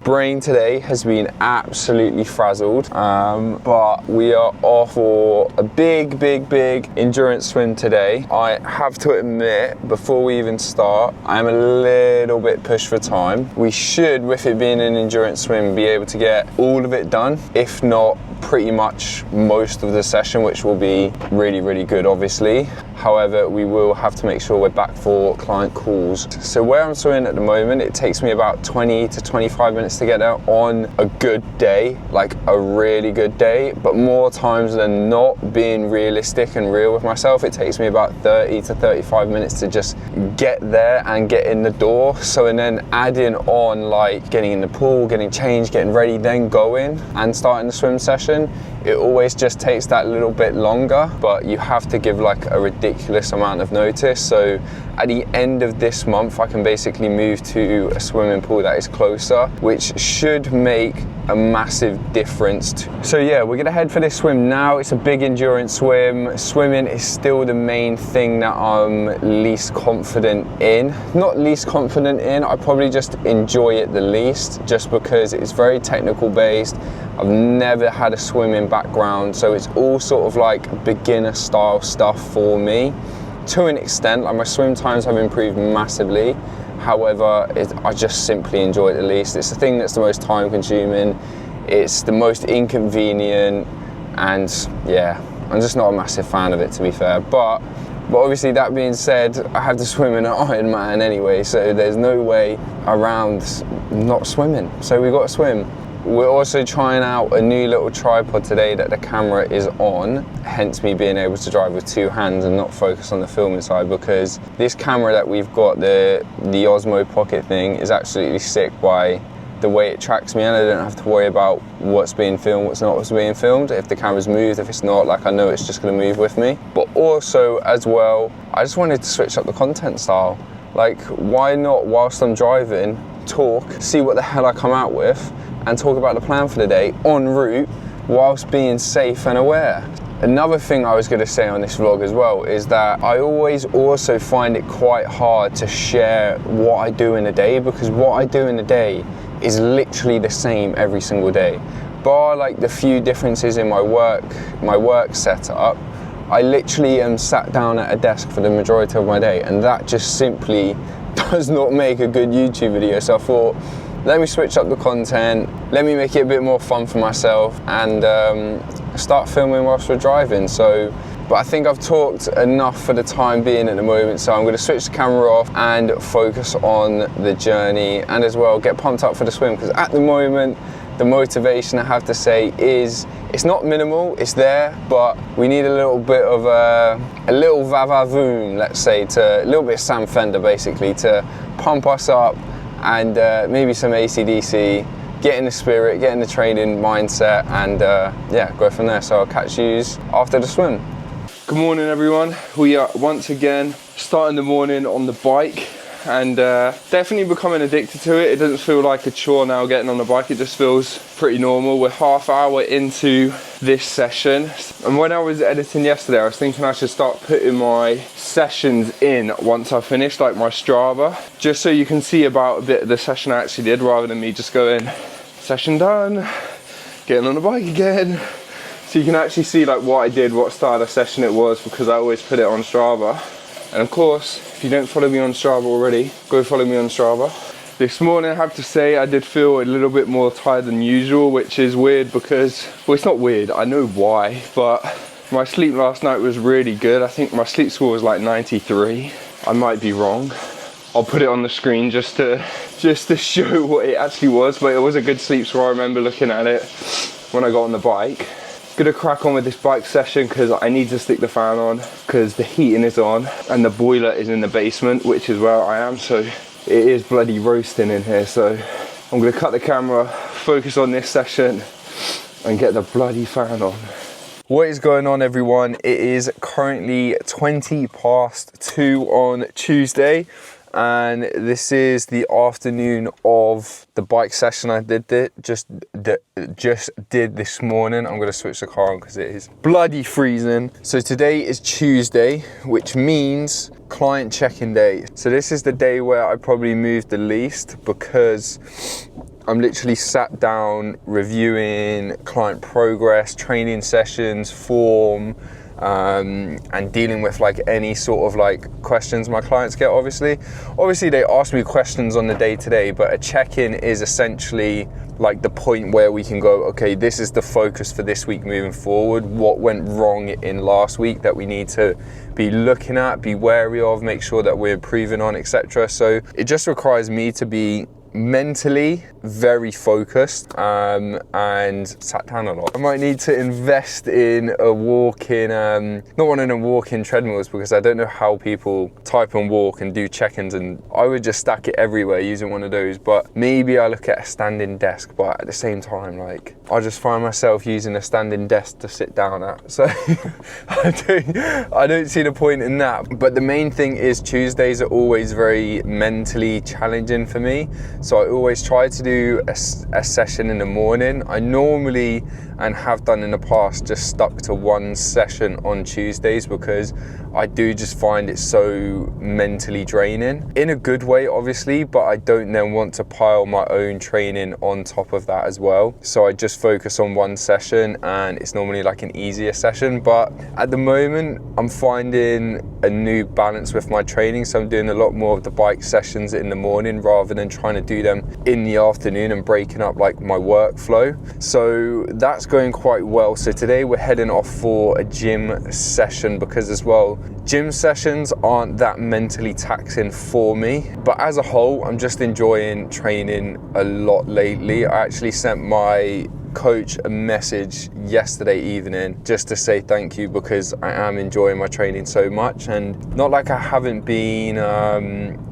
brain today has been absolutely frazzled, but we are off for a big endurance swim today. I have to admit, before we even start, I'm a little bit pushed for time. We should, with it being an endurance swim, be able to get all of it done, if not pretty much most of the session, which will be really good, obviously. However, we will have to make sure we're back for client calls. So where I'm swimming at the moment, it takes me about 20 to 25 minutes to get there on a good day, like a really good day. But more times than not, being realistic and real with myself, it takes me about 30 to 35 minutes to just get there and get in the door. So, and then adding on like getting in the pool, getting changed, getting ready, then going and starting the swim session, it always just takes that little bit longer, but you have to give like a ridiculous amount of notice. So at the end of this month, I can basically move to a swimming pool that is closer, which should make a massive difference. So yeah, we're gonna head for this swim now. It's a big endurance swim. Swimming is still the main thing that I'm least confident in. Not least confident in, I probably just enjoy it the least, just because it's very technical based. I've never had a swimming background, so it's all sort of like beginner style stuff for me. To an extent, like my swim times have improved massively. However, I just simply enjoy it the least. It's the thing that's the most time consuming. It's the most inconvenient, and yeah, I'm just not a massive fan of it, to be fair. But obviously, that being said, I have to swim in an Ironman anyway, so there's no way around not swimming. So we got to swim. We're also trying out a new little tripod today that the camera is on, hence me being able to drive with two hands and not focus on the filming side, because this camera that we've got, the Osmo Pocket thing, is absolutely sick by the way it tracks me, and I don't have to worry about what's being filmed, what's not what's being filmed. If the camera's moved, if it's not, like I know it's just gonna move with me. But also as well, I just wanted to switch up the content style. Like, why not, whilst I'm driving, talk, see what the hell I come out with, and talk about the plan for the day en route whilst being safe and aware. Another thing I was going to say on this vlog as well is that I always also find it quite hard to share what I do in a day, because what I do in a day is literally the same every single day. Bar like the few differences in my work setup, I literally am sat down at a desk for the majority of my day, and that just simply does not make a good YouTube video. So I thought, let me switch up the content, let me make it a bit more fun for myself, and start filming whilst we're driving. So, but I think I've talked enough for the time being at the moment, so I'm going to switch the camera off and focus on the journey, and as well get pumped up for the swim, because at the moment the motivation, I have to say, is it's not minimal, it's there, but we need a little bit of a little va-va-voom, let's say, a little bit of Sam Fender basically, to pump us up, and maybe some AC/DC, get in the spirit, get in the training mindset, and yeah, go from there. So I'll catch you after the swim. Good morning, everyone. We are once again starting the morning on the bike, and definitely becoming addicted to it. It doesn't feel like a chore now getting on the bike, it just feels pretty normal. We're half hour into this session, and when I was editing yesterday, I was thinking I should start putting my sessions in once I finish, like my Strava, just so you can see about a bit of the session I actually did, rather than me just going, session done, getting on the bike again. So you can actually see like what I did, what style of session it was, because I always put it on Strava. And of course, if you don't follow me on Strava already, go follow me on Strava. This morning, I have to say, I did feel a little bit more tired than usual, which is weird because, well, it's not weird, I know why, but my sleep last night was really good. I think my sleep score was like 93. I might be wrong. I'll put it on the screen just to show what it actually was, but it was a good sleep score. I remember looking at it when I got on the bike. Gonna crack on with this bike session because I need to stick the fan on, because the heating is on and the boiler is in the basement, which is where I am, so it is bloody roasting in here. So I'm gonna cut the camera, focus on this session, and get the bloody fan on. What is going on, everyone? It is currently 20 past 2 on Tuesday, and this is the afternoon of the bike session I just did this morning. I'm gonna switch the car on because it is bloody freezing. So today is Tuesday, which means client check-in day. So this is the day where I probably moved the least, because I'm literally sat down reviewing client progress, training sessions, form, and dealing with like any sort of like questions my clients get. Obviously they ask me questions on the day-to-day, but a check-in is essentially like the point where we can go, okay, this is the focus for this week moving forward. What went wrong in last week that we need to be looking at, be wary of, make sure that we're improving on, etc. So it just requires me to be mentally very focused and sat down a lot. I might need to invest in a walk-in, not one of them walk-in treadmills, because I don't know how people type and walk and do check-ins, and I would just stack it everywhere using one of those. But maybe I look at a standing desk, but at the same time, like, I just find myself using a standing desk to sit down at. So I don't see the point in that. But the main thing is Tuesdays are always very mentally challenging for me. So I always try to do a session in the morning. I normally, and have done in the past, just stuck to one session on Tuesdays because I do just find it so mentally draining. In a good way, obviously, but I don't then want to pile my own training on top of that as well. So I just focus on one session, and it's normally like an easier session. But at the moment, I'm finding a new balance with my training. So I'm doing a lot more of the bike sessions in the morning rather than trying to do them in the afternoon and breaking up like my workflow. So that's going quite well. So today we're heading off for a gym session, because as well, gym sessions aren't that mentally taxing for me. But as a whole, I'm just enjoying training a lot lately. I actually sent my coach a message yesterday evening just to say thank you, because I am enjoying my training so much. And not like I haven't been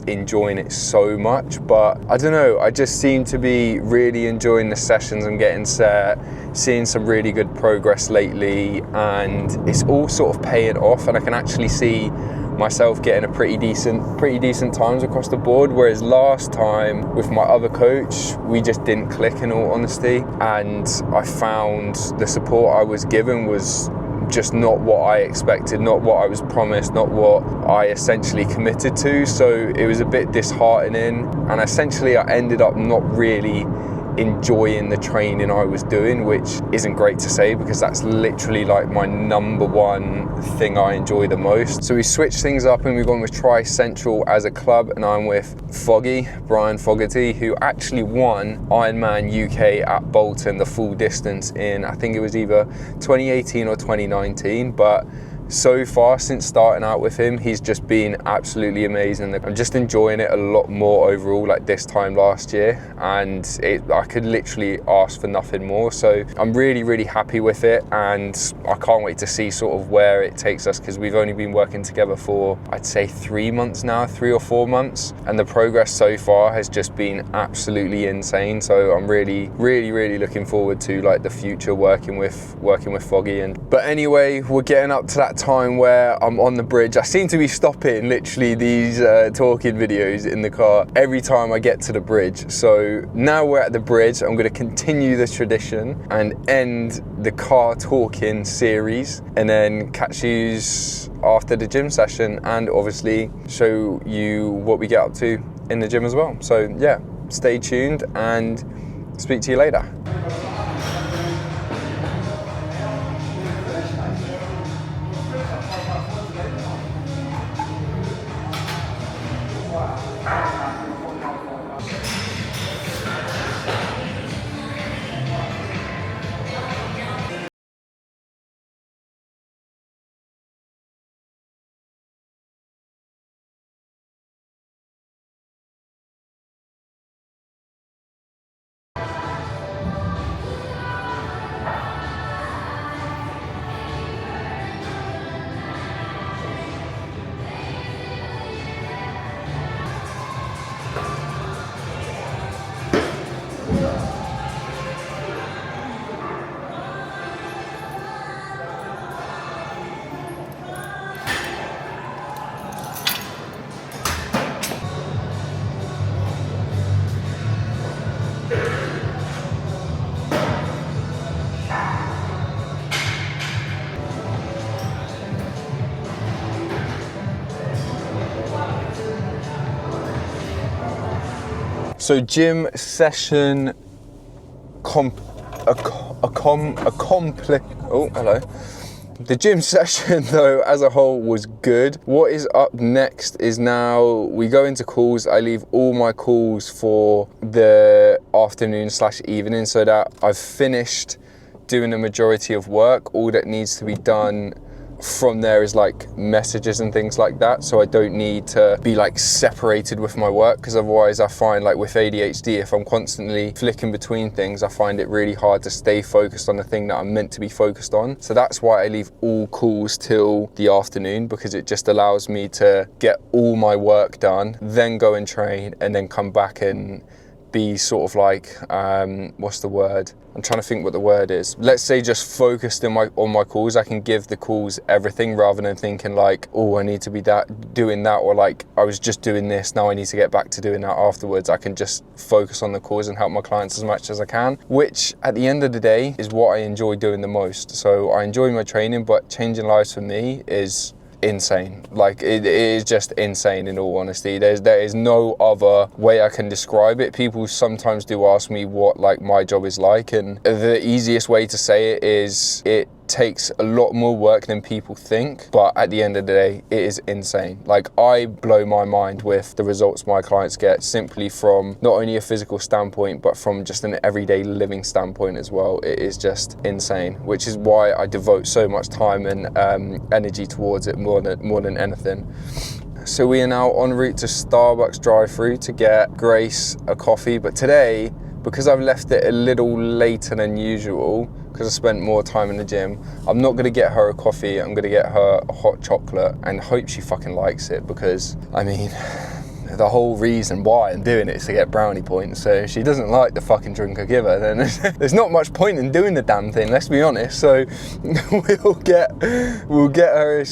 enjoying it so much, but I don't know, I just seem to be really enjoying the sessions and getting set, seeing some really good progress lately, and it's all sort of paying off, and I can actually see myself getting a pretty decent times across the board. Whereas last time with my other coach, we just didn't click, in all honesty, and I found the support I was given was just not what I expected, not what I was promised, not what I essentially committed to. So it was a bit disheartening, and essentially I ended up not really enjoying the training I was doing, which isn't great to say because that's literally like my number one thing I enjoy the most. So we switched things up and we've gone with Tri Central as a club, and I'm with Brian Fogarty, who actually won Ironman UK at Bolton, the full distance, in I think it was either 2018 or 2019, but so far since starting out with him, he's just been absolutely amazing. I'm just enjoying it a lot more overall, like this time last year, and I could literally ask for nothing more. So I'm really happy with it, and I can't wait to see sort of where it takes us, because we've only been working together for, I'd say, 3 months now, 3 or 4 months, and the progress so far has just been absolutely insane. So I'm really looking forward to like the future working with Foggy. But anyway, we're getting up to that time where I'm on the bridge. I seem to be stopping literally these talking videos in the car every time I get to the bridge. So now we're at the bridge. I'm going to continue the tradition and end the car talking series, and then catch you after the gym session, and obviously show you what we get up to in the gym as well. So yeah, stay tuned and speak to you later. So gym session Oh, hello. The gym session though as a whole was good. What is up next is now we go into calls. I leave all my calls for the afternoon/evening so that I've finished doing the majority of work. All that needs to be done from there is like messages and things like that, so I don't need to be like separated with my work, because otherwise I find like with ADHD, if I'm constantly flicking between things, I find it really hard to stay focused on the thing that I'm meant to be focused on. So that's why I leave all calls till the afternoon, because it just allows me to get all my work done, then go and train, and then come back and be sort of like, what's the word? I'm trying to think what the word is. Let's say just focused on my calls. I can give the calls everything rather than thinking like, oh, I need to be doing that, or like I was just doing this, now I need to get back to doing that afterwards. I can just focus on the calls and help my clients as much as I can, which at the end of the day is what I enjoy doing the most. So I enjoy my training, but changing lives for me is insane. Like it is just insane, in all honesty. There is no other way I can describe it. People sometimes do ask me what like my job is like, and the easiest way to say it is it takes a lot more work than people think, but at the end of the day it is insane. Like I blow my mind with the results my clients get, simply from not only a physical standpoint but from just an everyday living standpoint as well. It is just insane, which is why I devote so much time and energy towards it more than anything. So we are now en route to Starbucks drive-thru to get Grace a coffee, but today, because I've left it a little later than usual, because I spent more time in the gym, I'm not gonna get her a coffee. I'm gonna get her a hot chocolate and hope she fucking likes it, because I mean, the whole reason why I'm doing it is to get brownie points. So if she doesn't like the fucking drink I give her, then there's not much point in doing the damn thing, let's be honest. So we'll get her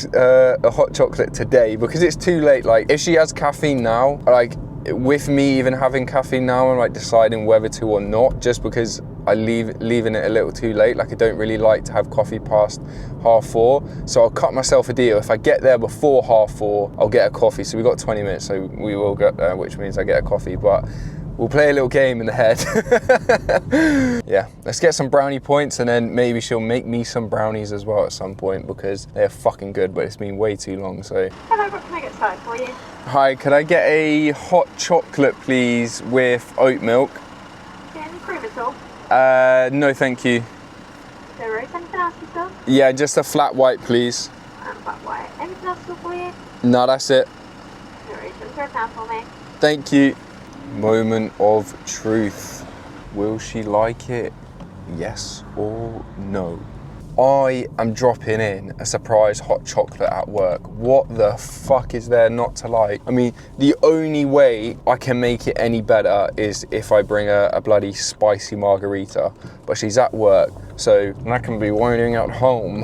a hot chocolate today, because it's too late. Like if she has caffeine now, like with me even having caffeine now, I'm like deciding whether to or not, just because leaving it a little too late. Like I don't really like to have coffee past 4:30, so I'll cut myself a deal. If I get there before 4:30, I'll get a coffee. So we've got 20 minutes, so we will get there, which means I get a coffee, but we'll play a little game in the head. Yeah, let's get some brownie points, and then maybe she'll make me some brownies as well at some point, because they're fucking good, but it's been way too long. So hello, what can I get started for you? Hi, could I get a hot chocolate please with oat milk? Any cream at all? No thank you. No worries. Anything else at all? Yeah, just a flat white please. Flat white. Anything else at all for you? No, that's it. No worries. Just throw it down for me. Thank you. Moment of truth. Will she like it? Yes or no? I am dropping in a surprise hot chocolate at work. What the fuck is there not to like? I mean, the only way I can make it any better is if I bring a bloody spicy margarita, but she's at work, so I can be whining at home.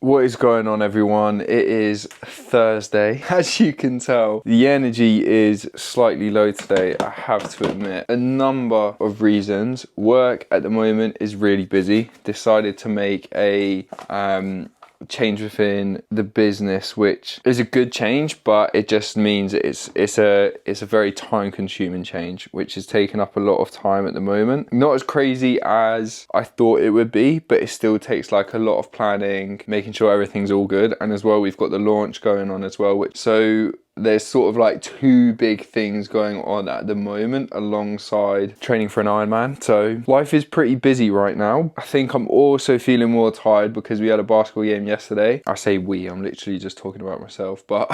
What is going on, everyone? It is Thursday. As you can tell, the energy is slightly low today, I have to admit. A number of reasons. Work at the moment is really busy. Decided to make a change within the business, which is a good change, but it just means it's a very time consuming change, which has taken up a lot of time at the moment. Not as crazy as I thought it would be, but it still takes like a lot of planning, making sure everything's all good. And as well, we've got the launch going on as well, so there's sort of like two big things going on at the moment alongside training for an Ironman. So life is pretty busy right now. I think I'm also feeling more tired because we had a basketball game yesterday. I say we, I'm literally just talking about myself, but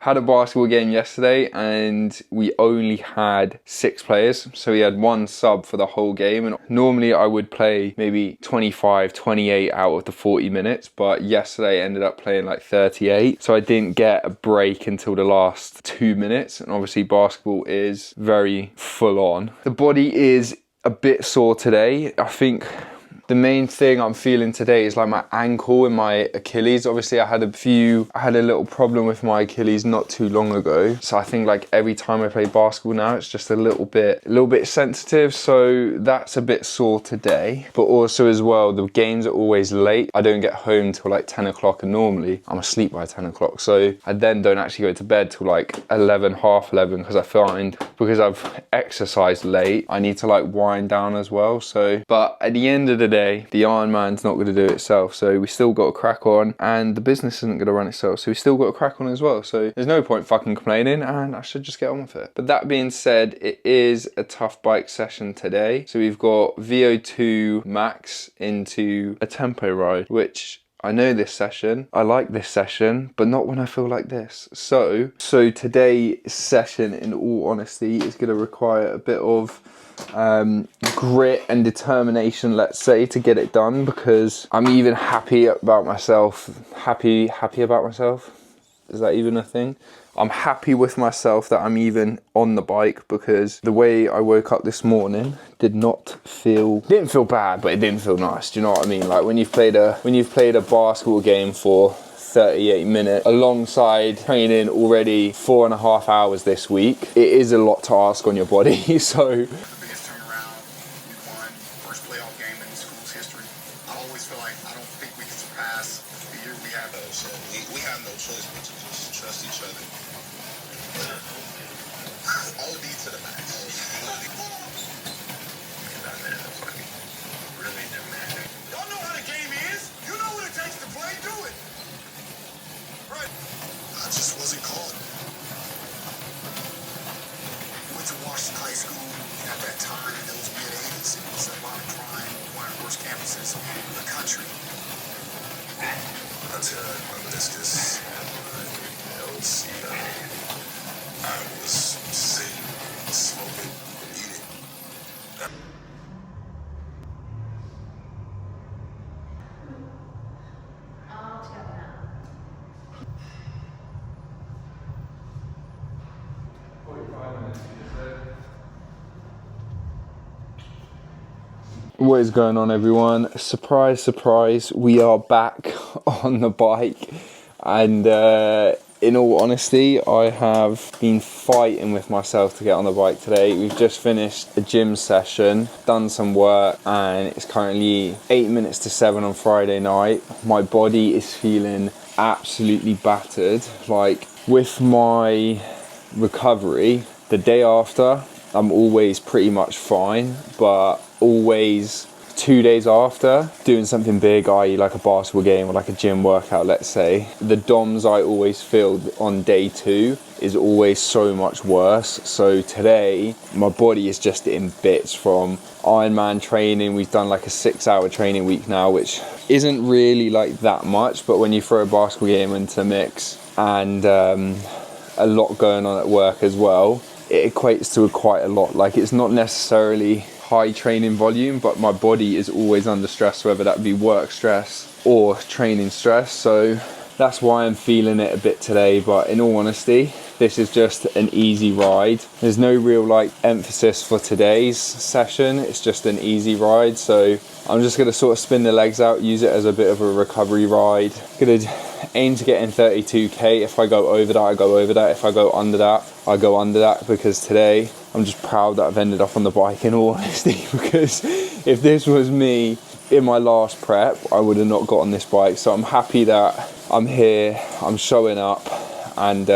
had a basketball game yesterday and we only had 6 players. So we had 1 sub for the whole game. And normally I would play maybe 25, 28 out of the 40 minutes, but yesterday I ended up playing like 38. So I didn't get a break until the last 2 minutes. And obviously basketball is very full on. The body is a bit sore today. I think The main thing I'm feeling today is like my ankle and my Achilles. Obviously I had a little problem with my Achilles not too long ago. So I think like every time I play basketball now, it's just a little bit sensitive. So that's a bit sore today. But also as well, the games are always late. I don't get home till like 10 o'clock, and normally I'm asleep by 10 o'clock. So I then don't actually go to bed till like 11, half 11, because I find because I've exercised late, I need to like wind down as well. So, but at the end of the day, the Ironman's not going to do it itself, so we still got to crack on, and the business isn't going to run itself, so we still got to crack on as well. So there's no point fucking complaining, and I should just get on with it. But that being said, it is a tough bike session today. So we've got VO2 max into a tempo ride, which I know this session, I like this session, but not when I feel like this. So today's session, in all honesty, is going to require a bit of grit and determination, let's say, to get it done, because I'm even happy about myself. Happy about myself? Is that even a thing? I'm happy with myself that I'm even on the bike, because the way I woke up this morning didn't feel bad, but it didn't feel nice. Do you know what I mean? Like when you've played a basketball game for 38 minutes alongside training already 4.5 hours this week, it is a lot to ask on your body. So what is going on, everyone? Surprise, surprise, we are back on the bike, and in all honesty, I have been fighting with myself to get on the bike today. We've just finished a gym session, done some work, and it's currently 8 minutes to 7 on Friday night. My body is feeling absolutely battered. Like with my recovery, the day after, I'm always pretty much fine, but always 2 days after doing something big, i.e. like a basketball game or like a gym workout, let's say, the DOMS I always feel on day 2 is always so much worse. So today my body is just in bits from Ironman training. We've done like a 6-hour training week now, which isn't really like that much, but when you throw a basketball game into the mix and a lot going on at work as well, it equates to quite a lot. Like it's not necessarily high training volume, but my body is always under stress, whether that be work stress or training stress. So that's why I'm feeling it a bit today. But in all honesty, this is just an easy ride. There's no real like emphasis for today's session. It's just an easy ride. So I'm just gonna sort of spin the legs out, use it as a bit of a recovery ride. Gonna aim to get in 32k. If I go over that, I go over that. If I go under that, I go under that, because today I'm just proud that I've ended up on the bike, in all honesty, because if this was me in my last prep, I would have not got on this bike. So I'm happy that I'm here, I'm showing up, and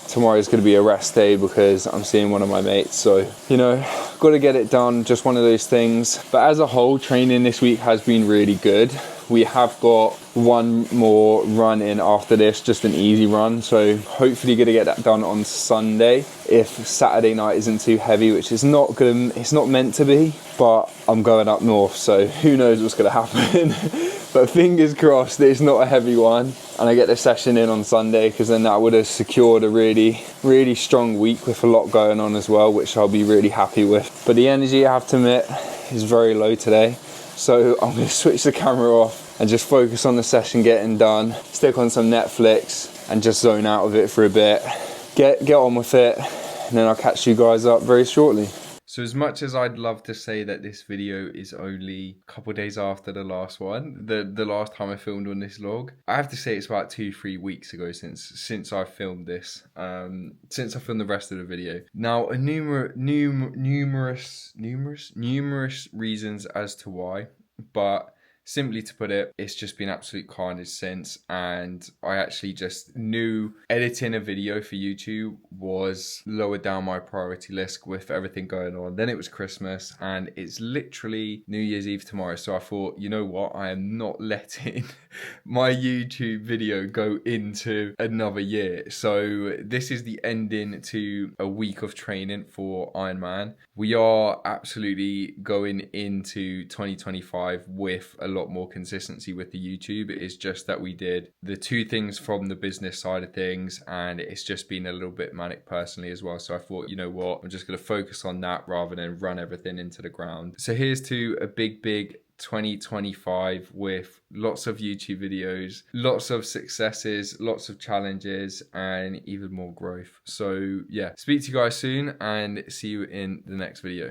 tomorrow's going to be a rest day because I'm seeing one of my mates. So, you know, got to get it done, just one of those things. But as a whole, training this week has been really good. We have got one more run in after this, just an easy run. So hopefully going to get that done on Sunday if Saturday night isn't too heavy, which is not gonna, it's not meant to be, but I'm going up north, so who knows what's going to happen. But fingers crossed it's not a heavy one and I get the session in on Sunday, because then that would have secured a really strong week with a lot going on as well, which I'll be really happy with. But the energy, I have to admit, is very low today. So I'm going to switch the camera off and just focus on the session getting done, stick on some Netflix and just zone out of it for a bit, get on with it, and then I'll catch you guys up very shortly. So as much as I'd love to say that this video is only a couple days after the last one, the last time I filmed on this log, I have to say it's about 2-3 weeks ago since I filmed this, since I filmed the rest of the video. Now, numerous reasons as to why, but simply to put it, it's just been absolute carnage since, and I actually just knew editing a video for YouTube was lower down my priority list with everything going on. Then it was Christmas, and it's literally New Year's Eve tomorrow, so I thought, you know what, I am not letting my YouTube video go into another year. So this is the ending to a week of training for Ironman. We are absolutely going into 2025 with a lot more consistency with the YouTube. It is just that we did the two things from the business side of things, and it's just been a little bit manic personally as well. So I thought, you know what, I'm just going to focus on that rather than run everything into the ground. So here's to a big 2025 with lots of YouTube videos, lots of successes, lots of challenges, and even more growth. So yeah, speak to you guys soon and see you in the next video.